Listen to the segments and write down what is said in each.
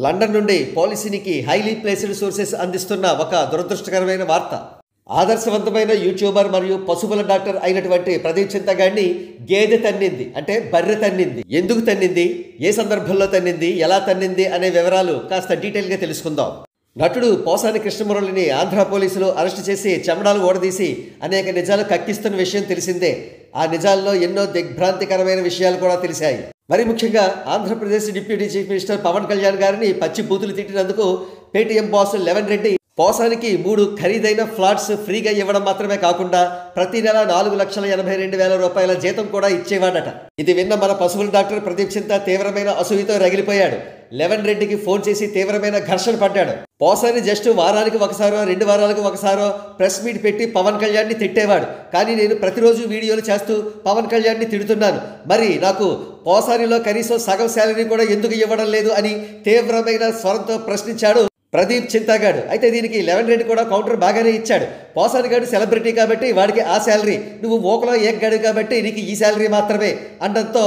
London నుండి పాలిసీనికి highly placed sources అందిస్తున్న ఒక దురదృష్టకరమైన వార్త. ఆదర్శవంతమైన యూట్యూబర్ మరియు పశువుల డాక్టర్ అయినటువంటి ప్రదీప్ చింతగాడిని గేదె తన్నింది, అంటే బర్రె తన్నింది. ఎందుకు తన్నింది, ఏ సందర్భంలో తన్నింది, ఎలా తన్నింది అనే వివరాలు కాస్త డీటెయిల్గా తెలుసుకుందాం. నటుడు పోసాని కృష్ణమురళిని ఆంధ్ర పోలీసులు అరెస్టు చేసి చెమడాలు ఓడదీసి అనేక నిజాలు కక్కిస్తున్న విషయం తెలిసిందే. ఆ నిజాల్లో ఎన్నో దిగ్భ్రాంతికరమైన విషయాలు కూడా తెలిసాయి. మరి ముఖ్యంగా Andhra Pradesh deputy chief minister Pawan Kalyan గారిని పచ్చి బూతులు తిట్టినందుకు పేటీఎం బాస్ లెవెన్ రెడ్డి పోసానికి 3 ఖరీదైన ఫ్లాట్స్ ఫ్రీగా ఇవ్వడం మాత్రమే కాకుండా ప్రతి నెల 4,82,000 రూపాయల జీతం కూడా ఇచ్చేవాడట. ఇది విన్న మన పశువుల డాక్టర్ ప్రదీప్ చింత తీవ్రమైన అసూయతో రగిలిపోయాడు. లెవెన్ రెడ్డికి ఫోన్ చేసి తీవ్రమైన ఘర్షణ పడ్డాడు. పోసాని జస్ట్ వారానికి ఒకసారో 2 వారాలకు ఒకసారో ప్రెస్ మీట్ పెట్టి పవన్ కళ్యాణ్ని తిట్టేవాడు. కానీ నేను ప్రతిరోజు వీడియోలు చేస్తూ పవన్ కళ్యాణ్ని తిడుతున్నాను, మరి నాకు పోసానిలో కనీసం సగం శాలరీ కూడా ఎందుకు ఇవ్వడం లేదు అని తీవ్రమైన స్వరంతో ప్రశ్నించాడు ప్రదీప్ చింతగాడు. అయితే దీనికి లెవెన్ రెడ్డి కూడా కౌంటర్ బాగానే ఇచ్చాడు. పోసాని గాడు సెలబ్రిటీ కాబట్టి వాడికి ఆ శాలరీ, నువ్వు ఓకలో ఏగ్గాడు కాబట్టి నీకు ఈ శాలరీ మాత్రమే అనడంతో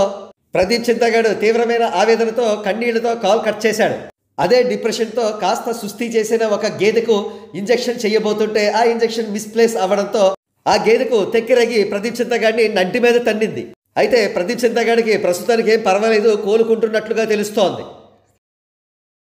ప్రదీప్ చింతగాడు తీవ్రమైన ఆవేదనతో కన్నీళ్లతో కాల్ కట్ చేశాడు. అదే డిప్రెషన్తో కాస్త సుస్థి చేసిన ఒక గేదెకు ఇంజెక్షన్ చేయబోతుంటే ఆ ఇంజెక్షన్ మిస్ప్లేస్ అవ్వడంతో ఆ గేదెకు తెక్కిరగి ప్రదీప్ చింతగాడిని నంటి మీద తన్నింది. అయితే ప్రదీప్ చింతగాడికి ప్రస్తుతానికి ఏం పర్వాలేదు, కోలుకుంటున్నట్లుగా తెలుస్తోంది.